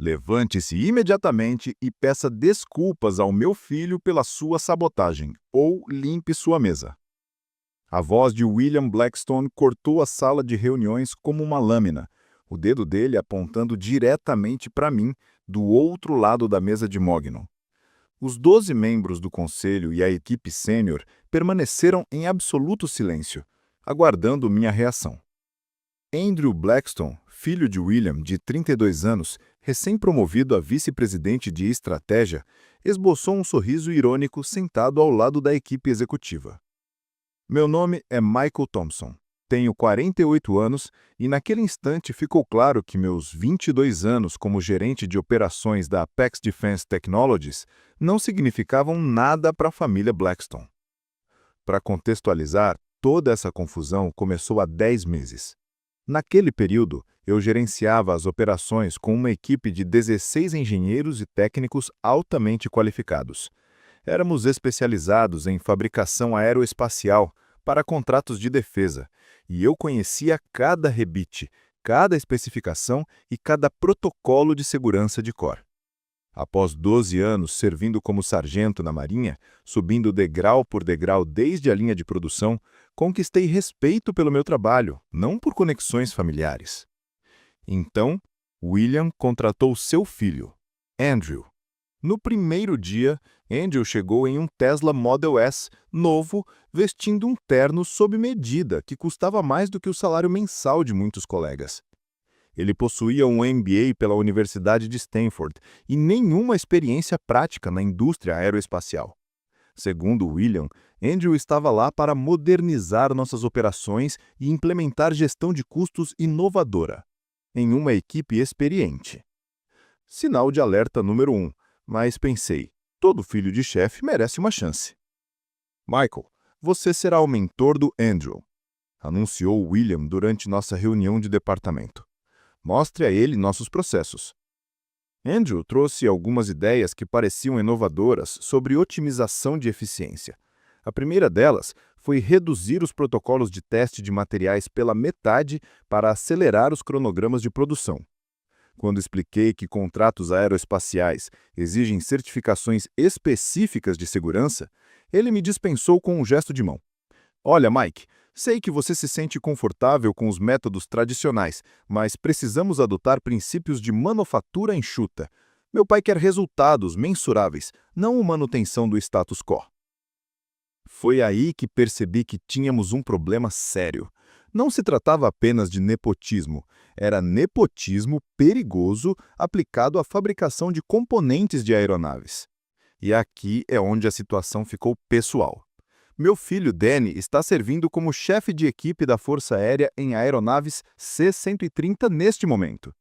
Levante-se imediatamente e peça desculpas ao meu filho pela sua sabotagem, ou limpe sua mesa. A voz de William Blackstone cortou a sala de reuniões como uma lâmina, o dedo dele apontando diretamente para mim, do outro lado da mesa de Mogno. Os 12 membros do conselho e a equipe sênior permaneceram em absoluto silêncio, aguardando minha reação. Andrew Blackstone, filho de William, de 32 anos, recém-promovido a vice-presidente de estratégia, esboçou um sorriso irônico sentado ao lado da equipe executiva. Meu nome é Michael Thompson. Tenho 48 anos e naquele instante ficou claro que meus 22 anos como gerente de operações da Apex Defense Technologies não significavam nada para a família Blackstone. Para contextualizar, toda essa confusão começou há 10 meses. Naquele período, eu gerenciava as operações com uma equipe de 16 engenheiros e técnicos altamente qualificados. Éramos especializados em fabricação aeroespacial para contratos de defesa, e eu conhecia cada rebite, cada especificação e cada protocolo de segurança de cor. Após 12 anos servindo como sargento na Marinha, subindo degrau por degrau desde a linha de produção, conquistei respeito pelo meu trabalho, não por conexões familiares. Então, William contratou seu filho, Andrew. No primeiro dia, Andrew chegou em um Tesla Model S novo, vestindo um terno sob medida que custava mais do que o salário mensal de muitos colegas. Ele possuía um MBA pela Universidade de Stanford e nenhuma experiência prática na indústria aeroespacial. Segundo William, Andrew estava lá para modernizar nossas operações e implementar gestão de custos inovadora, em uma equipe experiente. Sinal de alerta número 1, mas pensei, todo filho de chefe merece uma chance. Michael, você será o mentor do Andrew, anunciou William durante nossa reunião de departamento. Mostre a ele nossos processos. Andrew trouxe algumas ideias que pareciam inovadoras sobre otimização de eficiência. A primeira delas foi reduzir os protocolos de teste de materiais pela metade para acelerar os cronogramas de produção. Quando expliquei que contratos aeroespaciais exigem certificações específicas de segurança, ele me dispensou com um gesto de mão. Olha, Mike, sei que você se sente confortável com os métodos tradicionais, mas precisamos adotar princípios de manufatura enxuta. Meu pai quer resultados mensuráveis, não manutenção do status quo. Foi aí que percebi que tínhamos um problema sério. Não se tratava apenas de nepotismo, era nepotismo perigoso aplicado à fabricação de componentes de aeronaves. E aqui é onde a situação ficou pessoal. Meu filho Danny está servindo como chefe de equipe da Força Aérea em aeronaves C-130 neste momento.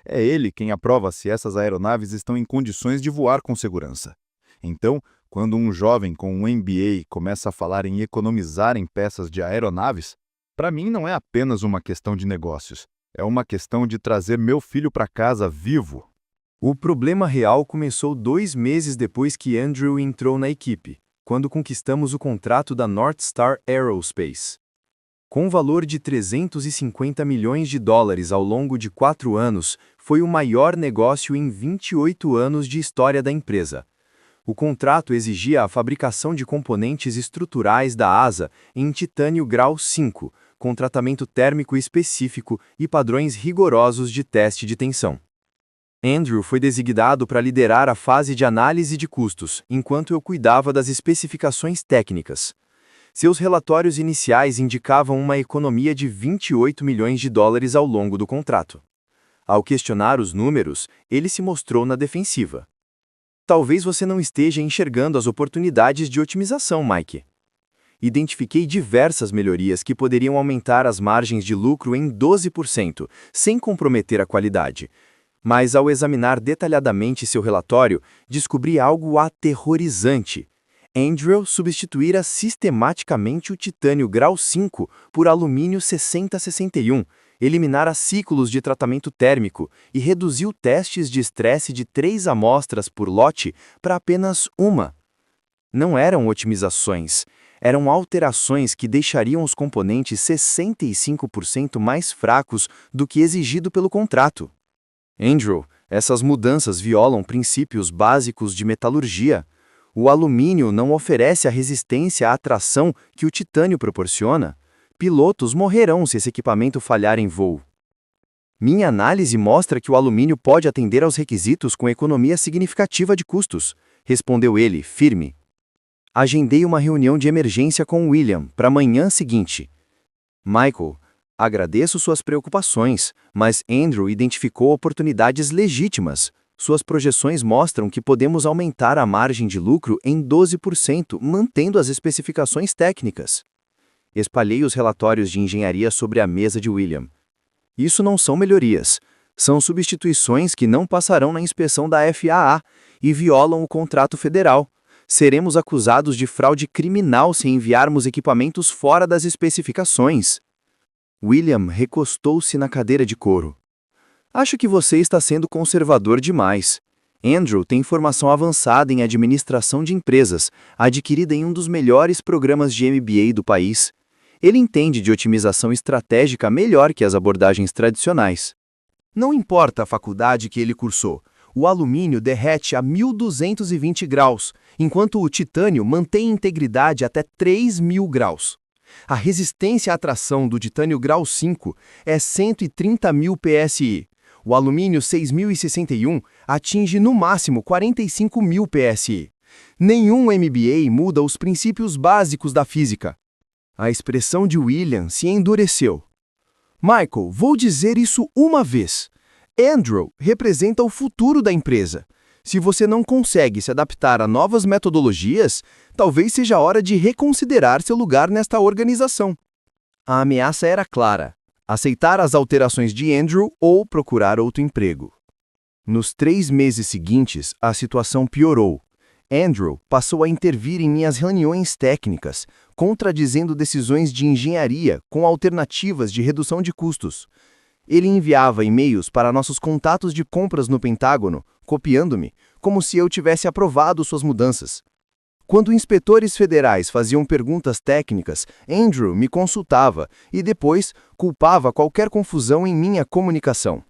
É ele quem aprova se essas aeronaves estão em condições de voar com segurança. Então, quando um jovem com um MBA começa a falar em economizar em peças de aeronaves, para mim não é apenas uma questão de negócios, é uma questão de trazer meu filho para casa vivo. O problema real começou 2 meses depois que Andrew entrou na equipe, quando conquistamos o contrato da North Star Aerospace. Com valor de $350 milhões ao longo de 4 anos, foi o maior negócio em 28 anos de história da empresa. O contrato exigia a fabricação de componentes estruturais da asa em titânio grau 5, com tratamento térmico específico e padrões rigorosos de teste de tensão. Andrew foi designado para liderar a fase de análise de custos, enquanto eu cuidava das especificações técnicas. Seus relatórios iniciais indicavam uma economia de $28 milhões ao longo do contrato. Ao questionar os números, ele se mostrou na defensiva. Talvez você não esteja enxergando as oportunidades de otimização, Mike. Identifiquei diversas melhorias que poderiam aumentar as margens de lucro em 12%, sem comprometer a qualidade. Mas ao examinar detalhadamente seu relatório, descobri algo aterrorizante. Andrew substituíra sistematicamente o titânio grau 5 por alumínio 6061, eliminara ciclos de tratamento térmico e reduziu testes de estresse de 3 amostras por lote para apenas 1. Não eram otimizações, eram alterações que deixariam os componentes 65% mais fracos do que exigido pelo contrato. Andrew Essas mudanças violam princípios básicos de metalurgia. O alumínio não oferece a resistência à tração que o titânio proporciona. Pilotos morrerão se esse equipamento falhar em voo. Minha análise mostra que o alumínio pode atender aos requisitos com economia significativa de custos, respondeu ele, firme. Agendei uma reunião de emergência com William para a manhã seguinte. Michael, agradeço suas preocupações, mas Andrew identificou oportunidades legítimas. Suas projeções mostram que podemos aumentar a margem de lucro em 12%, mantendo as especificações técnicas. Espalhei os relatórios de engenharia sobre a mesa de William. Isso não são melhorias. São substituições que não passarão na inspeção da FAA e violam o contrato federal. Seremos acusados de fraude criminal se enviarmos equipamentos fora das especificações. William recostou-se na cadeira de couro. Acho que você está sendo conservador demais. Andrew tem formação avançada em administração de empresas, adquirida em um dos melhores programas de MBA do país. Ele entende de otimização estratégica melhor que as abordagens tradicionais. Não importa a faculdade que ele cursou, o alumínio derrete a 1.220 graus, enquanto o titânio mantém integridade até 3.000 graus. A resistência à tração do titânio grau 5 é 130.000 PSI. O alumínio 6061 atinge no máximo 45.000 PSI. Nenhum MBA muda os princípios básicos da física. A expressão de William se endureceu. Michael, vou dizer isso uma vez. Andrew representa o futuro da empresa. Se você não consegue se adaptar a novas metodologias, talvez seja a hora de reconsiderar seu lugar nesta organização. A ameaça era clara: aceitar as alterações de Andrew ou procurar outro emprego. Nos 3 meses seguintes, a situação piorou. Andrew passou a intervir em minhas reuniões técnicas, contradizendo decisões de engenharia com alternativas de redução de custos. Ele enviava e-mails para nossos contatos de compras no Pentágono, copiando-me, como se eu tivesse aprovado suas mudanças. Quando inspetores federais faziam perguntas técnicas, Andrew me consultava e depois culpava qualquer confusão em minha comunicação.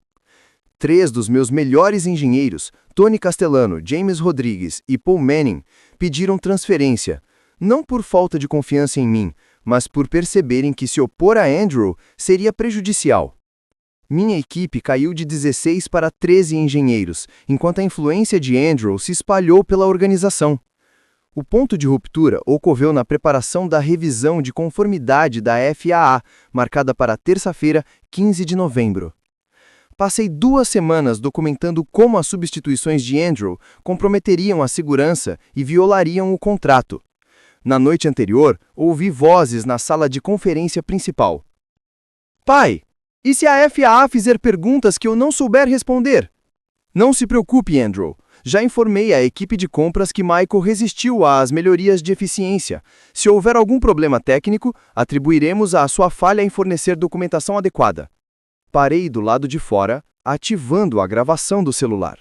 3 dos meus melhores engenheiros, Tony Castellano, James Rodrigues e Paul Manning, pediram transferência, não por falta de confiança em mim, mas por perceberem que se opor a Andrew seria prejudicial. Minha equipe caiu de 16 para 13 engenheiros, enquanto a influência de Andrew se espalhou pela organização. O ponto de ruptura ocorreu na preparação da revisão de conformidade da FAA, marcada para terça-feira, 15 de novembro. Passei 2 semanas documentando como as substituições de Andrew comprometeriam a segurança e violariam o contrato. Na noite anterior, ouvi vozes na sala de conferência principal. Pai, e se a FAA fizer perguntas que eu não souber responder? Não se preocupe, Andrew. Já informei a equipe de compras que Michael resistiu às melhorias de eficiência. Se houver algum problema técnico, atribuiremos a sua falha em fornecer documentação adequada. Parei do lado de fora, ativando a gravação do celular.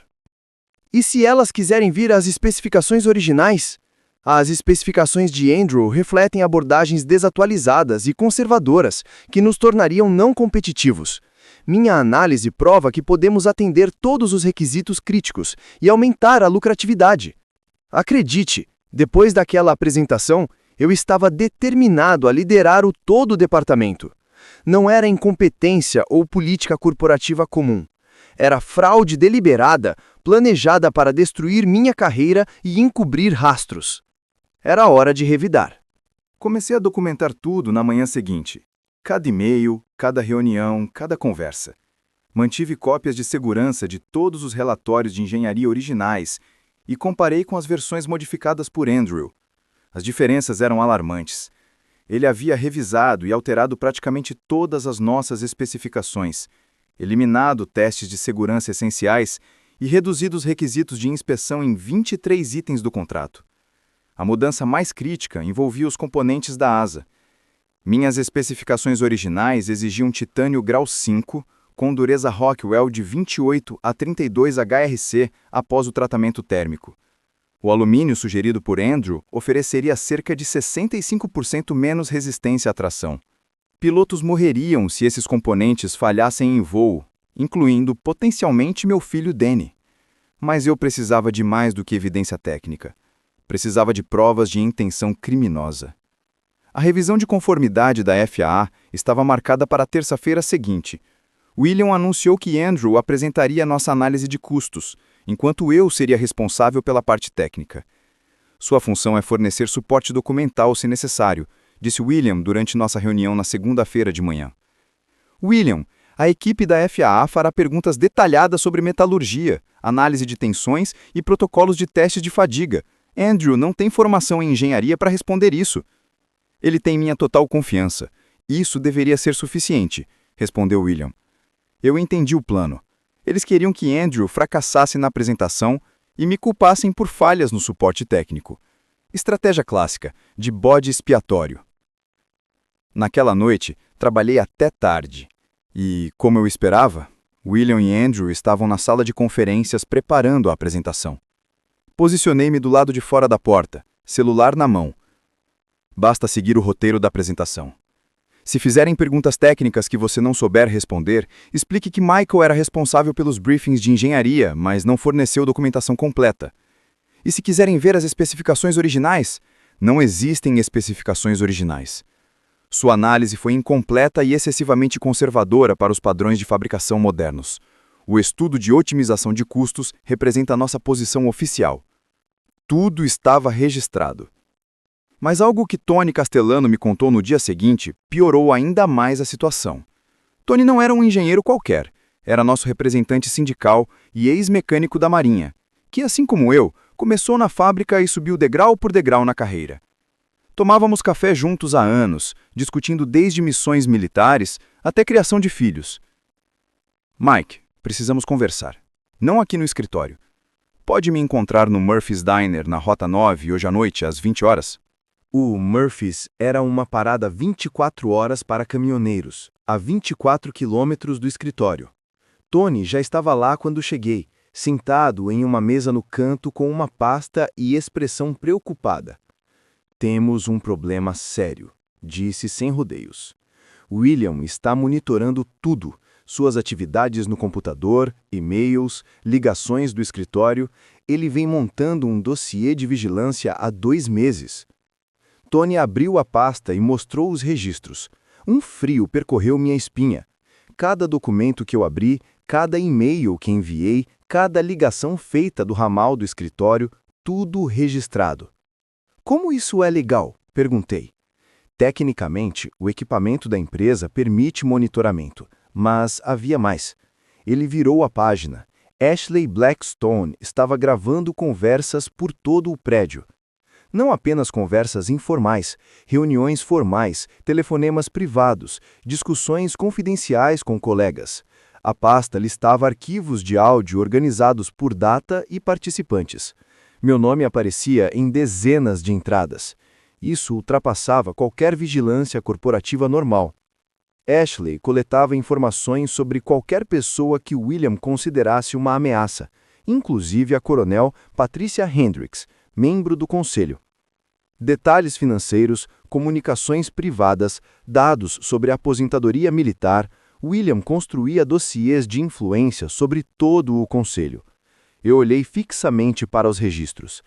E se elas quiserem vir às especificações originais? As especificações de Andrew refletem abordagens desatualizadas e conservadoras que nos tornariam não competitivos. Minha análise prova que podemos atender todos os requisitos críticos e aumentar a lucratividade. Acredite, depois daquela apresentação, eu estava determinado a liderar todo o departamento. Não era incompetência ou política corporativa comum. Era fraude deliberada, planejada para destruir minha carreira e encobrir rastros. Era hora de revidar. Comecei a documentar tudo na manhã seguinte. Cada e-mail, cada reunião, cada conversa. Mantive cópias de segurança de todos os relatórios de engenharia originais e comparei com as versões modificadas por Andrew. As diferenças eram alarmantes. Ele havia revisado e alterado praticamente todas as nossas especificações, eliminado testes de segurança essenciais e reduzido os requisitos de inspeção em 23 itens do contrato. A mudança mais crítica envolvia os componentes da asa. Minhas especificações originais exigiam titânio grau 5, com dureza Rockwell de 28 a 32 HRC após o tratamento térmico. O alumínio sugerido por Andrew ofereceria cerca de 65% menos resistência à tração. Pilotos morreriam se esses componentes falhassem em voo, incluindo potencialmente meu filho Danny. Mas eu precisava de mais do que evidência técnica. Precisava de provas de intenção criminosa. A revisão de conformidade da FAA estava marcada para a terça-feira seguinte. William anunciou que Andrew apresentaria nossa análise de custos, enquanto eu seria responsável pela parte técnica. Sua função é fornecer suporte documental se necessário, disse William durante nossa reunião na segunda-feira de manhã. William, a equipe da FAA fará perguntas detalhadas sobre metalurgia, análise de tensões e protocolos de testes de fadiga. Andrew não tem formação em engenharia para responder isso. Ele tem minha total confiança. Isso deveria ser suficiente, respondeu William. Eu entendi o plano. Eles queriam que Andrew fracassasse na apresentação e me culpassem por falhas no suporte técnico. Estratégia clássica, de bode expiatório. Naquela noite, trabalhei até tarde. E, como eu esperava, William e Andrew estavam na sala de conferências preparando a apresentação. Posicionei-me do lado de fora da porta, celular na mão. Basta seguir o roteiro da apresentação. Se fizerem perguntas técnicas que você não souber responder, explique que Michael era responsável pelos briefings de engenharia, mas não forneceu documentação completa. E se quiserem ver as especificações originais, não existem especificações originais. Sua análise foi incompleta e excessivamente conservadora para os padrões de fabricação modernos. O estudo de otimização de custos representa a nossa posição oficial. Tudo estava registrado. Mas algo que Tony Castellano me contou no dia seguinte piorou ainda mais a situação. Tony não era um engenheiro qualquer, era nosso representante sindical e ex-mecânico da Marinha, que, assim como eu, começou na fábrica e subiu degrau por degrau na carreira. Tomávamos café juntos há anos, discutindo desde missões militares até criação de filhos. Mike, precisamos conversar. Não aqui no escritório. Pode me encontrar no Murphy's Diner na Rota 9 hoje à noite, às 20 horas? O Murphy's era uma parada 24 horas para caminhoneiros, a 24 quilômetros do escritório. Tony já estava lá quando cheguei, sentado em uma mesa no canto com uma pasta e expressão preocupada. Temos um problema sério, disse sem rodeios. William está monitorando tudo, suas atividades no computador, e-mails, ligações do escritório. Ele vem montando um dossiê de vigilância há 2 meses. Tony abriu a pasta e mostrou os registros. Um frio percorreu minha espinha. Cada documento que eu abri, cada e-mail que enviei, cada ligação feita do ramal do escritório, tudo registrado. Como isso é legal? Perguntei. Tecnicamente, o equipamento da empresa permite monitoramento, mas havia mais. Ele virou a página. Ashley Blackstone estava gravando conversas por todo o prédio. Não apenas conversas informais, reuniões formais, telefonemas privados, discussões confidenciais com colegas. A pasta listava arquivos de áudio organizados por data e participantes. Meu nome aparecia em dezenas de entradas. Isso ultrapassava qualquer vigilância corporativa normal. Ashley coletava informações sobre qualquer pessoa que William considerasse uma ameaça, inclusive a coronel Patricia Hendricks, membro do conselho. Detalhes financeiros, comunicações privadas, dados sobre a aposentadoria militar, William construía dossiês de influência sobre todo o conselho. Eu olhei fixamente para os registros.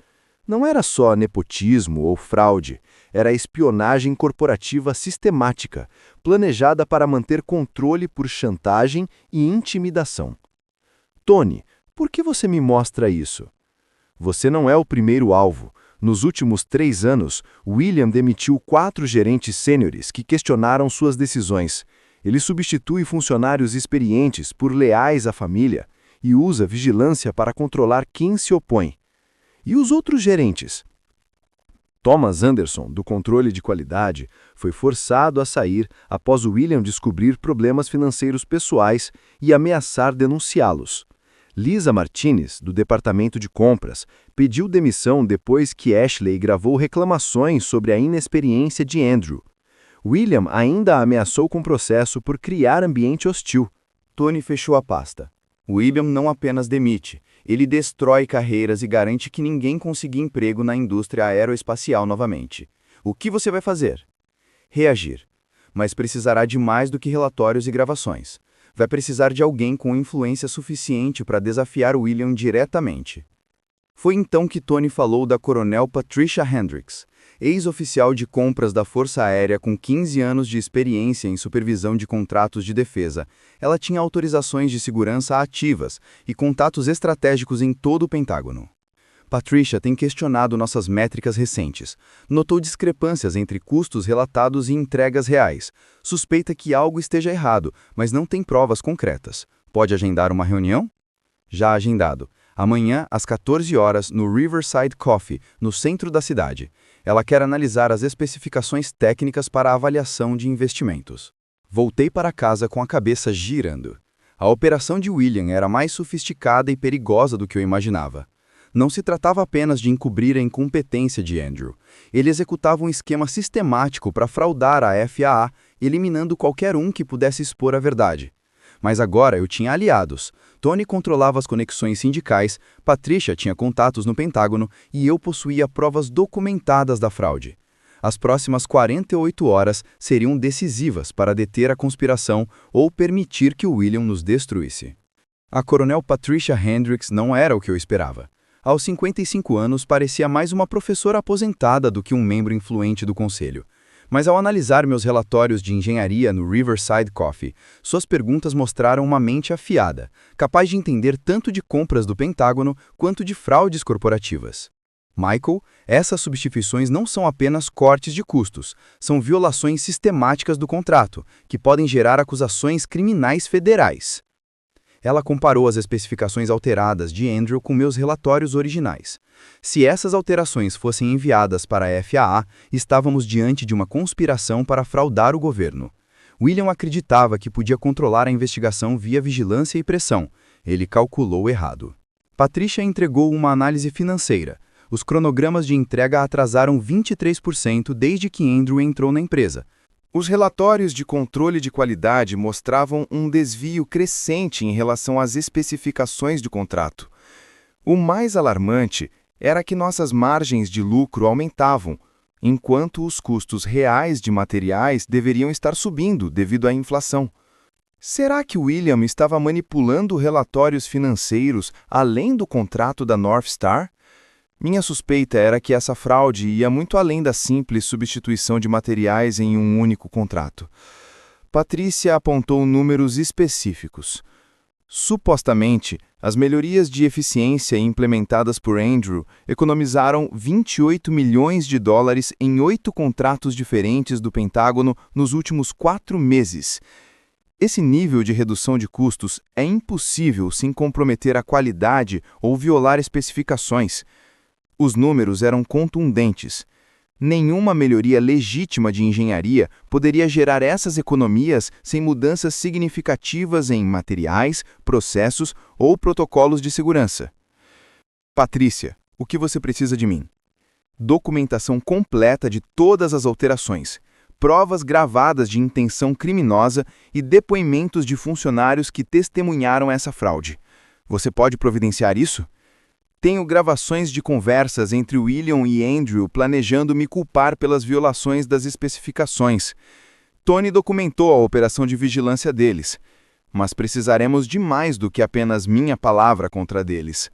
Não era só nepotismo ou fraude, era espionagem corporativa sistemática, planejada para manter controle por chantagem e intimidação. Tony, por que você me mostra isso? Você não é o primeiro alvo. Nos últimos 3 anos, William demitiu 4 gerentes sêniores que questionaram suas decisões. Ele substitui funcionários experientes por leais à família e usa vigilância para controlar quem se opõe. E os outros gerentes? Thomas Anderson, do controle de qualidade, foi forçado a sair após William descobrir problemas financeiros pessoais e ameaçar denunciá-los. Lisa Martinez, do departamento de compras, pediu demissão depois que Ashley gravou reclamações sobre a inexperiência de Andrew. William ainda ameaçou com processo por criar ambiente hostil. Tony fechou a pasta. William não apenas demite, ele destrói carreiras e garante que ninguém consiga emprego na indústria aeroespacial novamente. O que você vai fazer? Reagir. Mas precisará de mais do que relatórios e gravações. vai precisar de alguém com influência suficiente para desafiar William diretamente. Foi então que Tony falou da coronel Patricia Hendricks, ex-oficial de compras da Força Aérea com 15 anos de experiência em supervisão de contratos de defesa. Ela tinha autorizações de segurança ativas e contatos estratégicos em todo o Pentágono. Patricia tem questionado nossas métricas recentes. Notou discrepâncias entre custos relatados e entregas reais. Suspeita que algo esteja errado, mas não tem provas concretas. Pode agendar uma reunião? Já agendado. Amanhã, às 14 horas, no Riverside Coffee, no centro da cidade. Ela quer analisar as especificações técnicas para a avaliação de investimentos. Voltei para casa com a cabeça girando. A operação de William era mais sofisticada e perigosa do que eu imaginava. Não se tratava apenas de encobrir a incompetência de Andrew. Ele executava um esquema sistemático para fraudar a FAA, eliminando qualquer um que pudesse expor a verdade. Mas agora eu tinha aliados. Tony controlava as conexões sindicais, Patricia tinha contatos no Pentágono e eu possuía provas documentadas da fraude. As próximas 48 horas seriam decisivas para deter a conspiração ou permitir que William nos destruísse. A coronel Patricia Hendricks não era o que eu esperava. Aos 55 anos, parecia mais uma professora aposentada do que um membro influente do conselho. Mas ao analisar meus relatórios de engenharia no Riverside Coffee, suas perguntas mostraram uma mente afiada, capaz de entender tanto de compras do Pentágono quanto de fraudes corporativas. Michael, essas substituições não são apenas cortes de custos, são violações sistemáticas do contrato, que podem gerar acusações criminais federais. Ela comparou as especificações alteradas de Andrew com meus relatórios originais. Se essas alterações fossem enviadas para a FAA, estávamos diante de uma conspiração para fraudar o governo. William acreditava que podia controlar a investigação via vigilância e pressão. Ele calculou errado. Patricia entregou uma análise financeira. Os cronogramas de entrega atrasaram 23% desde que Andrew entrou na empresa. Os relatórios de controle de qualidade mostravam um desvio crescente em relação às especificações de contrato. O mais alarmante era que nossas margens de lucro aumentavam, enquanto os custos reais de materiais deveriam estar subindo devido à inflação. Será que William estava manipulando relatórios financeiros além do contrato da North Star? Minha suspeita era que essa fraude ia muito além da simples substituição de materiais em um único contrato. Patrícia apontou números específicos. Supostamente, as melhorias de eficiência implementadas por Andrew economizaram 28 milhões de dólares em 8 contratos diferentes do Pentágono nos últimos 4 meses. Esse nível de redução de custos é impossível sem comprometer a qualidade ou violar especificações. Os números eram contundentes. Nenhuma melhoria legítima de engenharia poderia gerar essas economias sem mudanças significativas em materiais, processos ou protocolos de segurança. Patrícia, o que você precisa de mim? Documentação completa de todas as alterações, provas gravadas de intenção criminosa e depoimentos de funcionários que testemunharam essa fraude. Você pode providenciar isso? Tenho gravações de conversas entre William e Andrew planejando me culpar pelas violações das especificações. Tony documentou a operação de vigilância deles, mas precisaremos de mais do que apenas minha palavra contra deles.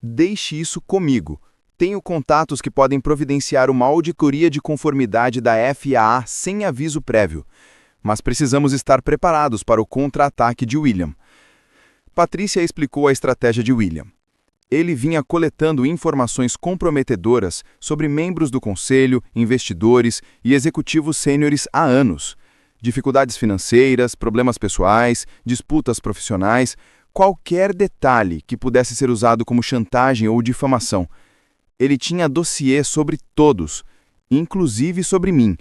Deixe isso comigo. Tenho contatos que podem providenciar uma auditoria de conformidade da FAA sem aviso prévio, mas precisamos estar preparados para o contra-ataque de William. Patrícia explicou a estratégia de William. Ele vinha coletando informações comprometedoras sobre membros do conselho, investidores e executivos sêniores há anos. Dificuldades financeiras, problemas pessoais, disputas profissionais, qualquer detalhe que pudesse ser usado como chantagem ou difamação. Ele tinha dossiê sobre todos, inclusive sobre mim,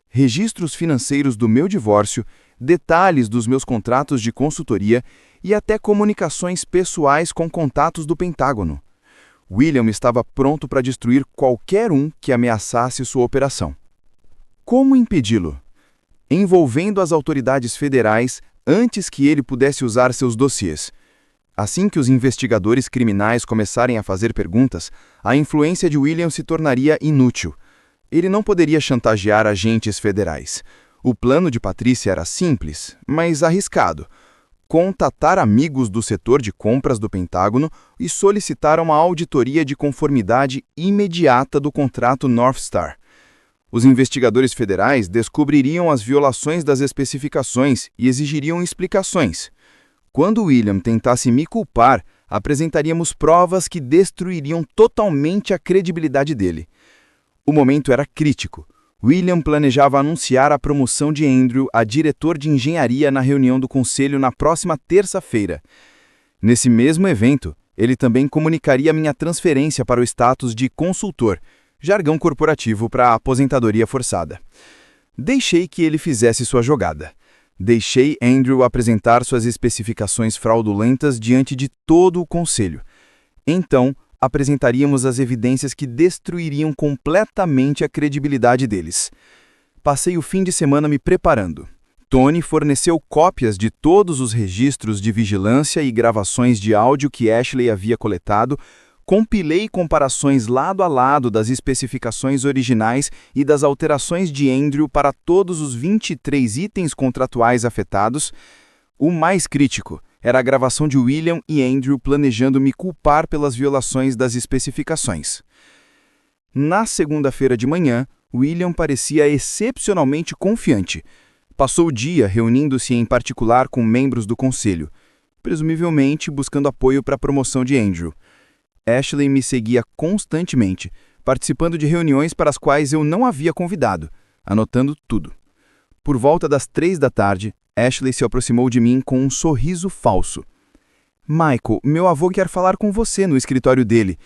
registros financeiros do meu divórcio, detalhes dos meus contratos de consultoria e até comunicações pessoais com contatos do Pentágono. William estava pronto para destruir qualquer um que ameaçasse sua operação. Como impedi-lo? Envolvendo as autoridades federais antes que ele pudesse usar seus dossiês. Assim que os investigadores criminais começarem a fazer perguntas, a influência de William se tornaria inútil. Ele não poderia chantagear agentes federais. O plano de Patrícia era simples, mas arriscado. contatar amigos do setor de compras do Pentágono e solicitar uma auditoria de conformidade imediata do contrato North Star. Os investigadores federais descobririam as violações das especificações e exigiriam explicações. Quando William tentasse me culpar, apresentaríamos provas que destruiriam totalmente a credibilidade dele. O momento era crítico. William planejava anunciar a promoção de Andrew a diretor de engenharia na reunião do conselho na próxima terça-feira. Nesse mesmo evento, ele também comunicaria minha transferência para o status de consultor, jargão corporativo para a aposentadoria forçada. Deixei que ele fizesse sua jogada. Deixei Andrew apresentar suas especificações fraudulentas diante de todo o conselho. Então, apresentaríamos as evidências que destruiriam completamente a credibilidade deles. Passei o fim de semana me preparando. Tony forneceu cópias de todos os registros de vigilância e gravações de áudio que Ashley havia coletado, compilei comparações lado a lado das especificações originais e das alterações de Andrew para todos os 23 itens contratuais afetados. O mais crítico era a gravação de William e Andrew planejando me culpar pelas violações das especificações. Na segunda-feira de manhã, William parecia excepcionalmente confiante. Passou o dia reunindo-se em particular com membros do conselho, presumivelmente buscando apoio para a promoção de Andrew. Ashley me seguia constantemente, participando de reuniões para as quais eu não havia convidado, anotando tudo. Por volta das 3 da tarde, Ashley se aproximou de mim com um sorriso falso. Michael, meu avô quer falar com você no escritório dele.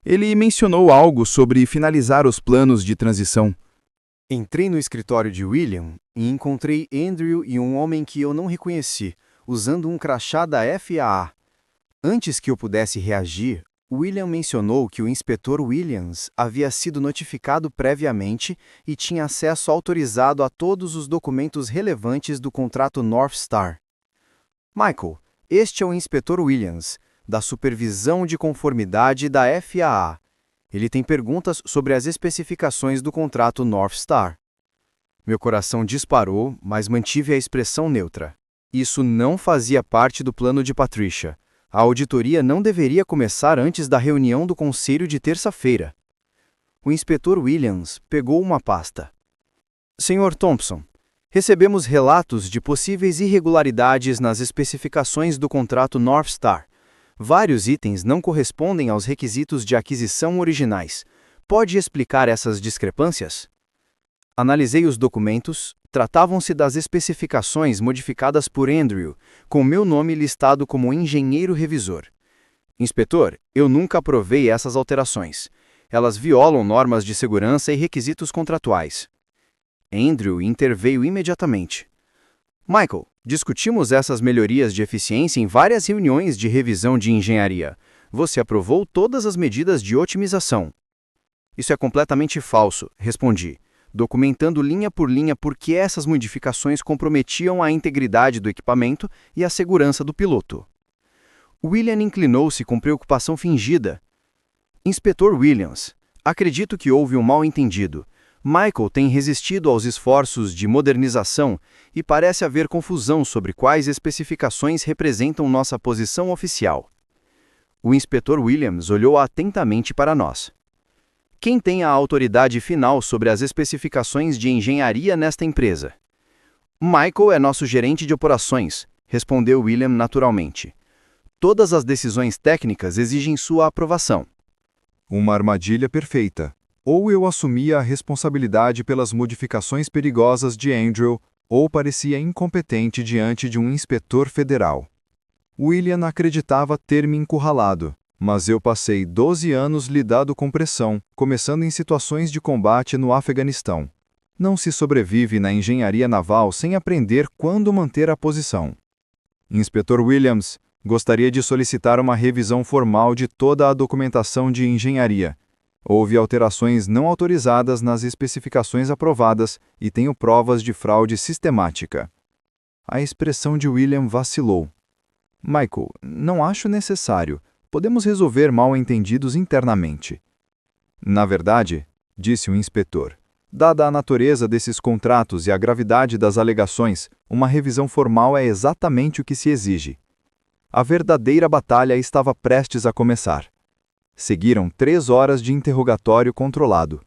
Ele mencionou algo sobre finalizar os planos de transição. Entrei no escritório de William e encontrei Andrew e um homem que eu não reconheci, usando um crachá da FAA. Antes que eu pudesse reagir, William mencionou que o inspetor Williams havia sido notificado previamente e tinha acesso autorizado a todos os documentos relevantes do contrato North Star. Michael, este é o inspetor Williams, da Supervisão de Conformidade da FAA. Ele tem perguntas sobre as especificações do contrato North Star. Meu coração disparou, mas mantive a expressão neutra. Isso não fazia parte do plano de Patricia. A auditoria não deveria começar antes da reunião do conselho de terça-feira. O inspetor Williams pegou uma pasta. Sr. Thompson, recebemos relatos de possíveis irregularidades nas especificações do contrato North Star. Vários itens não correspondem aos requisitos de aquisição originais. Pode explicar essas discrepâncias? Analisei os documentos. Tratavam-se das especificações modificadas por Andrew, com meu nome listado como engenheiro revisor. Inspetor, eu nunca aprovei essas alterações. Elas violam normas de segurança e requisitos contratuais. Andrew interveio imediatamente. Michael, discutimos essas melhorias de eficiência em várias reuniões de revisão de engenharia. Você aprovou todas as medidas de otimização. Isso é completamente falso, respondi, documentando linha por linha por que essas modificações comprometiam a integridade do equipamento e a segurança do piloto. William inclinou-se com preocupação fingida. Inspetor Williams, acredito que houve um mal-entendido. Michael tem resistido aos esforços de modernização e parece haver confusão sobre quais especificações representam nossa posição oficial. O inspetor Williams olhou atentamente para nós. Quem tem a autoridade final sobre as especificações de engenharia nesta empresa? Michael é nosso gerente de operações, respondeu William naturalmente. Todas as decisões técnicas exigem sua aprovação. Uma armadilha perfeita. Ou eu assumia a responsabilidade pelas modificações perigosas de Andrew, ou parecia incompetente diante de um inspetor federal. William acreditava ter me encurralado. Mas eu passei 12 anos lidando com pressão, começando em situações de combate no Afeganistão. Não se sobrevive na engenharia naval sem aprender quando manter a posição. Inspetor Williams, gostaria de solicitar uma revisão formal de toda a documentação de engenharia. Houve alterações não autorizadas nas especificações aprovadas e tenho provas de fraude sistemática. A expressão de William vacilou. Michael, não acho necessário. Podemos resolver mal-entendidos internamente. Na verdade, disse o inspetor, Dada a natureza desses contratos e a gravidade das alegações, uma revisão formal é exatamente o que se exige. A verdadeira batalha estava prestes a começar. Seguiram 3 horas de interrogatório controlado.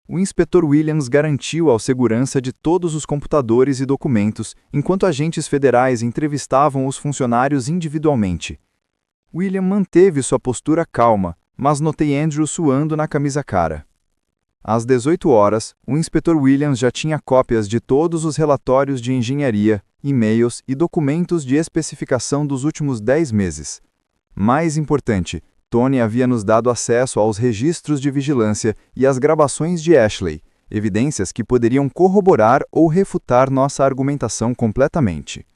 O inspetor Williams garantiu a segurança de todos os computadores e documentos, enquanto agentes federais entrevistavam os funcionários individualmente. William manteve sua postura calma, mas notei Andrew suando na camisa-cara. Às 18 horas, o inspetor Williams já tinha cópias de todos os relatórios de engenharia, e-mails e documentos de especificação dos últimos 10 meses. Mais importante, Tony havia nos dado acesso aos registros de vigilância e às gravações de Ashley, evidências que poderiam corroborar ou refutar nossa argumentação completamente.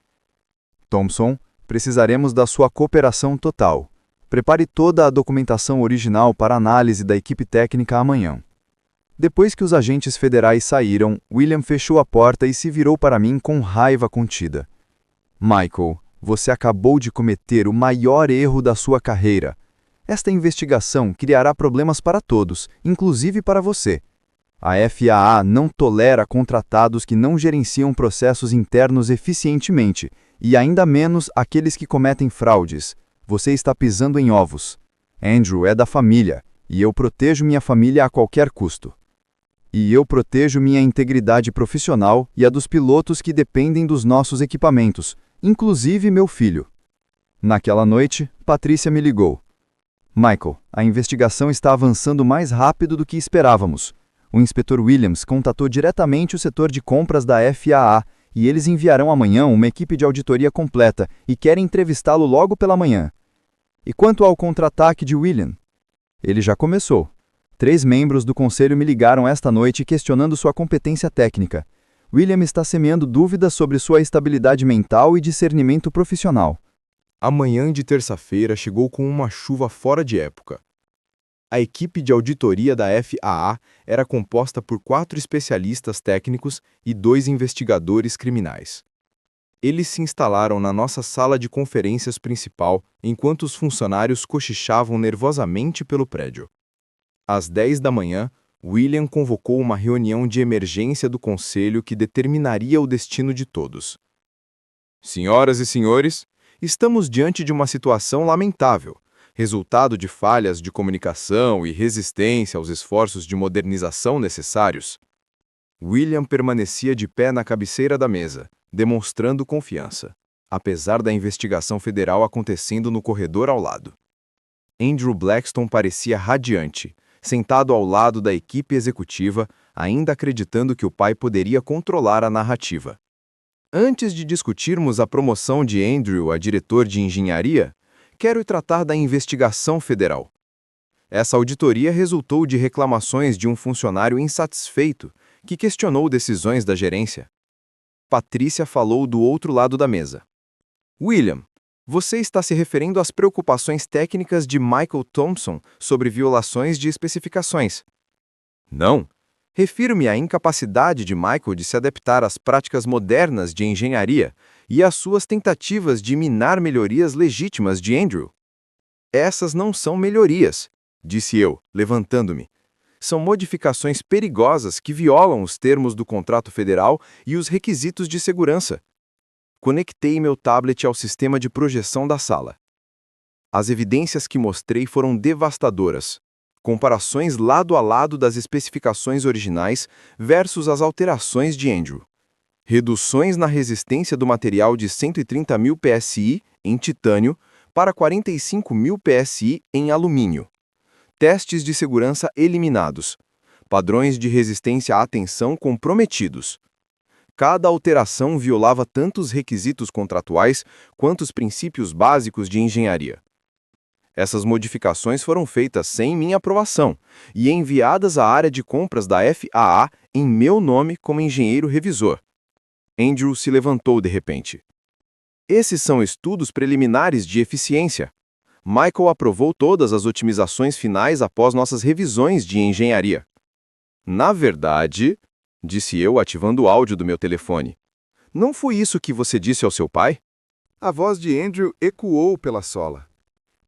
Thompson, precisaremos da sua cooperação total. Prepare toda a documentação original para análise da equipe técnica amanhã. Depois que os agentes federais saíram, William fechou a porta e se virou para mim com raiva contida. Michael, você acabou de cometer o maior erro da sua carreira. Esta investigação criará problemas para todos, inclusive para você. A FAA não tolera contratados que não gerenciam processos internos eficientemente, e ainda menos aqueles que cometem fraudes. Você está pisando em ovos. Andrew é da família, e eu protejo minha família a qualquer custo. E eu protejo minha integridade profissional e a dos pilotos que dependem dos nossos equipamentos, inclusive meu filho. Naquela noite, Patrícia me ligou. Michael, a investigação está avançando mais rápido do que esperávamos. O inspetor Williams contatou diretamente o setor de compras da FAA e eles enviarão amanhã uma equipe de auditoria completa e querem entrevistá-lo logo pela manhã. E quanto ao contra-ataque de William? Ele já começou. 3 membros do conselho me ligaram esta noite questionando sua competência técnica. William está semeando dúvidas sobre sua estabilidade mental e discernimento profissional. A manhã de terça-feira chegou com uma chuva fora de época. A equipe de auditoria da FAA era composta por 4 especialistas técnicos e 2 investigadores criminais. Eles se instalaram na nossa sala de conferências principal enquanto os funcionários cochichavam nervosamente pelo prédio. Às 10 da manhã, William convocou uma reunião de emergência do conselho que determinaria o destino de todos. Senhoras e senhores, estamos diante de uma situação lamentável, resultado de falhas de comunicação e resistência aos esforços de modernização necessários. William permanecia de pé na cabeceira da mesa, demonstrando confiança, apesar da investigação federal acontecendo no corredor ao lado. Andrew Blackstone parecia radiante, sentado ao lado da equipe executiva, ainda acreditando que o pai poderia controlar a narrativa. Antes de discutirmos a promoção de Andrew a diretor de engenharia, quero tratar da investigação federal. Essa auditoria resultou de reclamações de um funcionário insatisfeito que questionou decisões da gerência. Patrícia falou do outro lado da mesa. William, você está se referindo às preocupações técnicas de Michael Thompson sobre violações de especificações. Não. Refiro-me à incapacidade de Michael de se adaptar às práticas modernas de engenharia e às suas tentativas de minar melhorias legítimas de Andrew. Essas não são melhorias, disse eu, levantando-me. São modificações perigosas que violam os termos do contrato federal e os requisitos de segurança. Conectei meu tablet ao sistema de projeção da sala. As evidências que mostrei foram devastadoras. Comparações lado a lado das especificações originais versus as alterações de Andrew. Reduções na resistência do material de 130.000 PSI em titânio para 45.000 PSI em alumínio. Testes de segurança eliminados. Padrões de resistência à tensão comprometidos. Cada alteração violava tanto os requisitos contratuais quanto os princípios básicos de engenharia. Essas modificações foram feitas sem minha aprovação e enviadas à área de compras da FAA em meu nome como engenheiro revisor. Andrew se levantou de repente. Esses são estudos preliminares de eficiência. Michael aprovou todas as otimizações finais após nossas revisões de engenharia. Na verdade, disse eu ativando o áudio do meu telefone, não foi isso que você disse ao seu pai? A voz de Andrew ecoou pela sola.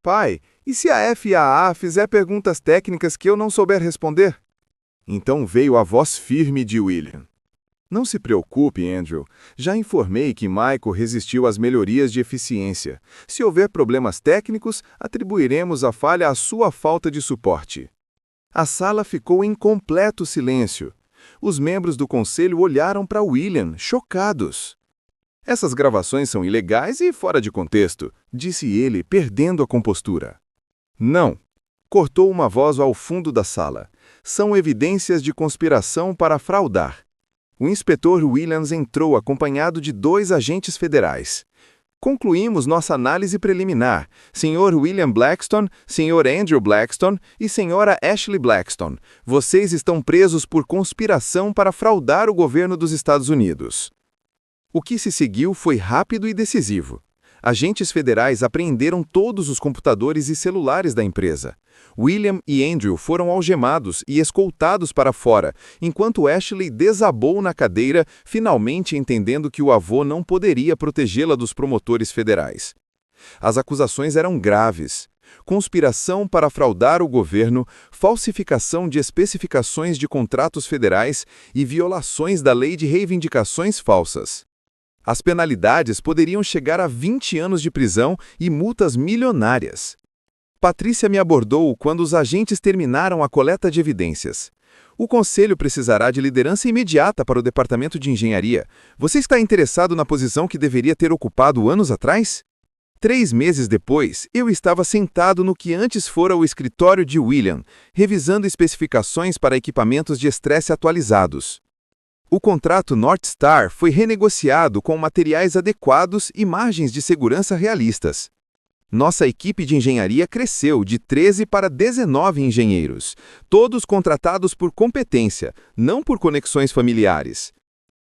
Pai, e se a FAA fizer perguntas técnicas que eu não souber responder? Então veio a voz firme de William. Não se preocupe, Andrew. Já informei que Michael resistiu às melhorias de eficiência. Se houver problemas técnicos, atribuiremos a falha à sua falta de suporte. A sala ficou em completo silêncio. Os membros do conselho olharam para William, chocados. Essas gravações são ilegais e fora de contexto, disse ele, perdendo a compostura. Não, cortou uma voz ao fundo da sala. São evidências de conspiração para fraudar. O inspetor Williams entrou acompanhado de 2 agentes federais. Concluímos nossa análise preliminar. Sr. William Blackstone, Sr. Andrew Blackstone e Sra. Ashley Blackstone. Vocês estão presos por conspiração para fraudar o governo dos Estados Unidos. O que se seguiu foi rápido e decisivo. Agentes federais apreenderam todos os computadores e celulares da empresa. William e Andrew foram algemados e escoltados para fora, enquanto Ashley desabou na cadeira, finalmente entendendo que o avô não poderia protegê-la dos promotores federais. As acusações eram graves. Conspiração para fraudar o governo, falsificação de especificações de contratos federais e violações da lei de reivindicações falsas. As penalidades poderiam chegar a 20 anos de prisão e multas milionárias. Patrícia me abordou quando os agentes terminaram a coleta de evidências. O conselho precisará de liderança imediata para o departamento de engenharia. Você está interessado na posição que deveria ter ocupado anos atrás? 3 meses depois, eu estava sentado no que antes fora o escritório de William, revisando especificações para equipamentos de estresse atualizados. O contrato North Star foi renegociado com materiais adequados e margens de segurança realistas. Nossa equipe de engenharia cresceu de 13 para 19 engenheiros, todos contratados por competência, não por conexões familiares.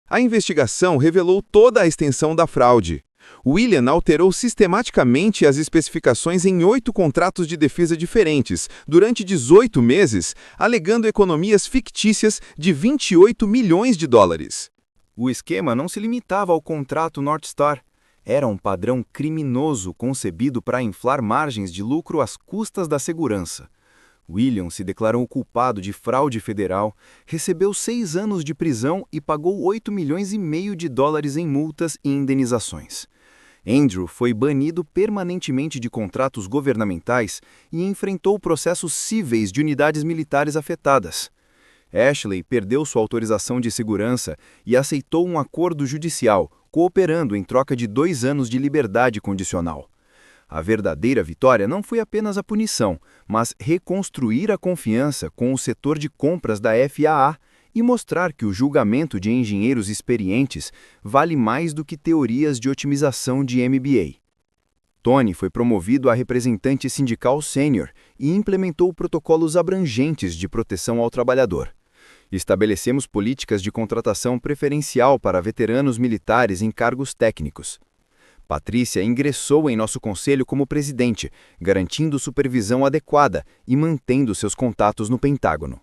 A investigação revelou toda a extensão da fraude. William alterou sistematicamente as especificações em 8 contratos de defesa diferentes, durante 18 meses, alegando economias fictícias de 28 milhões de dólares. O esquema não se limitava ao contrato North Star. Era um padrão criminoso concebido para inflar margens de lucro às custas da segurança. William se declarou culpado de fraude federal, recebeu 6 anos de prisão e pagou 8 milhões e meio de dólares em multas e indenizações. Andrew foi banido permanentemente de contratos governamentais e enfrentou processos cíveis de unidades militares afetadas. Ashley perdeu sua autorização de segurança e aceitou um acordo judicial, cooperando em troca de 2 anos de liberdade condicional. A verdadeira vitória não foi apenas a punição, mas reconstruir a confiança com o setor de compras da FAA e mostrar que o julgamento de engenheiros experientes vale mais do que teorias de otimização de MBA. Tony foi promovido a representante sindical sênior e implementou protocolos abrangentes de proteção ao trabalhador. Estabelecemos políticas de contratação preferencial para veteranos militares em cargos técnicos. Patrícia ingressou em nosso conselho como presidente, garantindo supervisão adequada e mantendo seus contatos no Pentágono.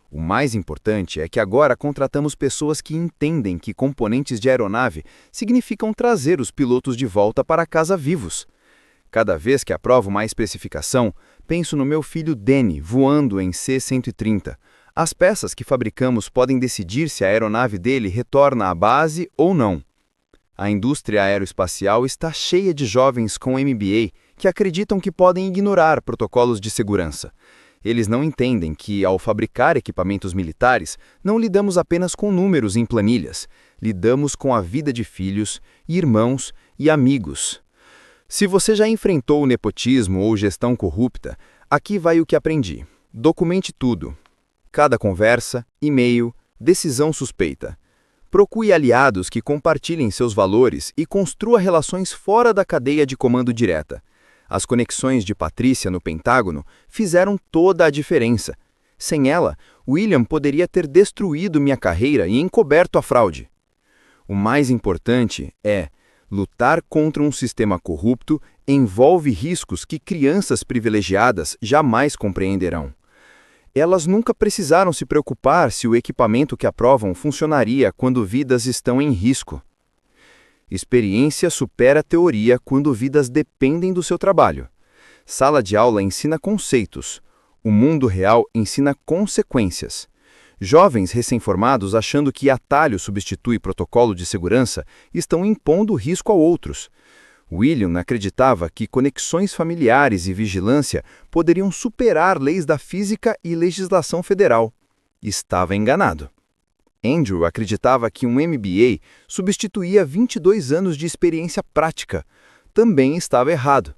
O mais importante é que agora contratamos pessoas que entendem que componentes de aeronave significam trazer os pilotos de volta para casa vivos. Cada vez que aprovo uma especificação, penso no meu filho Danny voando em C-130. As peças que fabricamos podem decidir se a aeronave dele retorna à base ou não. A indústria aeroespacial está cheia de jovens com MBA que acreditam que podem ignorar protocolos de segurança. Eles não entendem que, ao fabricar equipamentos militares, não lidamos apenas com números em planilhas, lidamos com a vida de filhos, irmãos e amigos. Se você já enfrentou nepotismo ou gestão corrupta, aqui vai o que aprendi. Documente tudo. Cada conversa, e-mail, decisão suspeita. Procure aliados que compartilhem seus valores e construa relações fora da cadeia de comando direta. As conexões de Patrícia no Pentágono fizeram toda a diferença. Sem ela, William poderia ter destruído minha carreira e encoberto a fraude. O mais importante é, lutar contra um sistema corrupto envolve riscos que crianças privilegiadas jamais compreenderão. Elas nunca precisaram se preocupar se o equipamento que aprovam funcionaria quando vidas estão em risco. Experiência supera teoria quando vidas dependem do seu trabalho. Sala de aula ensina conceitos. O mundo real ensina consequências. Jovens recém-formados achando que atalho substitui protocolo de segurança estão impondo risco a outros. William acreditava que conexões familiares e vigilância poderiam superar leis da física e legislação federal. Estava enganado. Andrew acreditava que um MBA substituía 22 anos de experiência prática. Também estava errado.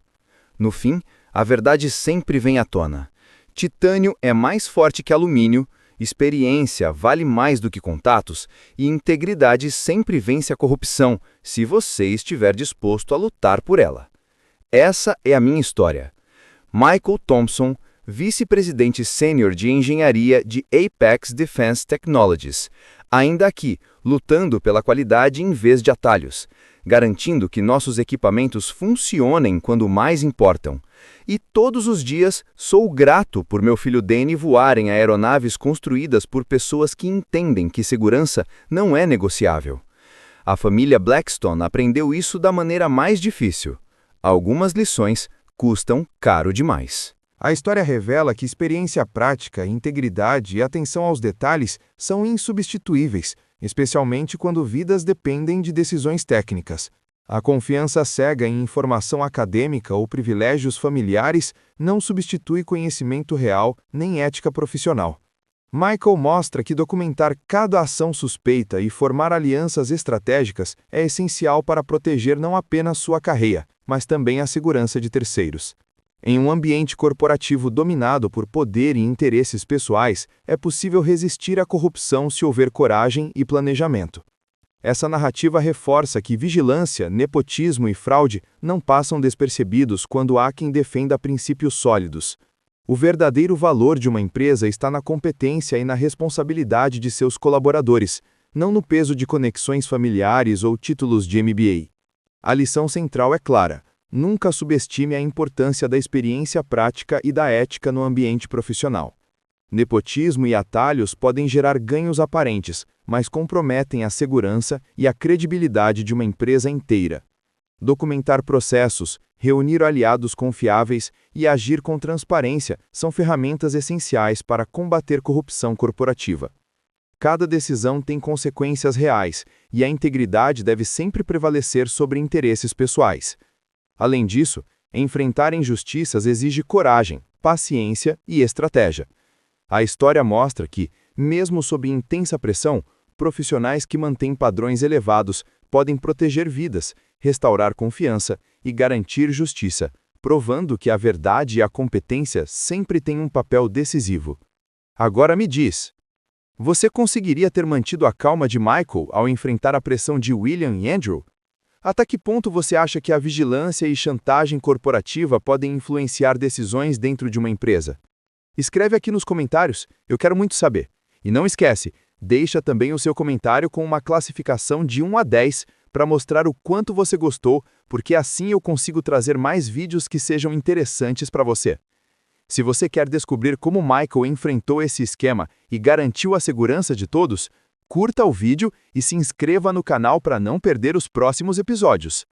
No fim, a verdade sempre vem à tona. Titânio é mais forte que alumínio, experiência vale mais do que contatos e integridade sempre vence a corrupção, se você estiver disposto a lutar por ela. Essa é a minha história. Michael Thompson, vice-presidente sênior de engenharia de Apex Defense Technologies, ainda aqui, lutando pela qualidade em vez de atalhos, garantindo que nossos equipamentos funcionem quando mais importam. E todos os dias sou grato por meu filho Danny voar em aeronaves construídas por pessoas que entendem que segurança não é negociável. A família Blackstone aprendeu isso da maneira mais difícil. Algumas lições custam caro demais. A história revela que experiência prática, integridade e atenção aos detalhes são insubstituíveis, especialmente quando vidas dependem de decisões técnicas. A confiança cega em informação acadêmica ou privilégios familiares não substitui conhecimento real nem ética profissional. Michael mostra que documentar cada ação suspeita e formar alianças estratégicas é essencial para proteger não apenas sua carreira, mas também a segurança de terceiros. Em um ambiente corporativo dominado por poder e interesses pessoais, é possível resistir à corrupção se houver coragem e planejamento. Essa narrativa reforça que vigilância, nepotismo e fraude não passam despercebidos quando há quem defenda princípios sólidos. O verdadeiro valor de uma empresa está na competência e na responsabilidade de seus colaboradores, não no peso de conexões familiares ou títulos de MBA. A lição central é clara: nunca subestime a importância da experiência prática e da ética no ambiente profissional. Nepotismo e atalhos podem gerar ganhos aparentes, mas comprometem a segurança e a credibilidade de uma empresa inteira. Documentar processos, reunir aliados confiáveis e agir com transparência são ferramentas essenciais para combater corrupção corporativa. Cada decisão tem consequências reais e a integridade deve sempre prevalecer sobre interesses pessoais. Além disso, enfrentar injustiças exige coragem, paciência e estratégia. A história mostra que, mesmo sob intensa pressão, profissionais que mantêm padrões elevados podem proteger vidas, restaurar confiança e garantir justiça, provando que a verdade e a competência sempre têm um papel decisivo. Agora me diz, você conseguiria ter mantido a calma de Michael ao enfrentar a pressão de William e Andrew? Até que ponto você acha que a vigilância e chantagem corporativa podem influenciar decisões dentro de uma empresa? Escreve aqui nos comentários, eu quero muito saber. E não esquece, deixa também o seu comentário com uma classificação de 1 a 10 para mostrar o quanto você gostou, porque assim eu consigo trazer mais vídeos que sejam interessantes para você. Se você quer descobrir como Michael enfrentou esse esquema e garantiu a segurança de todos, curta o vídeo e se inscreva no canal para não perder os próximos episódios.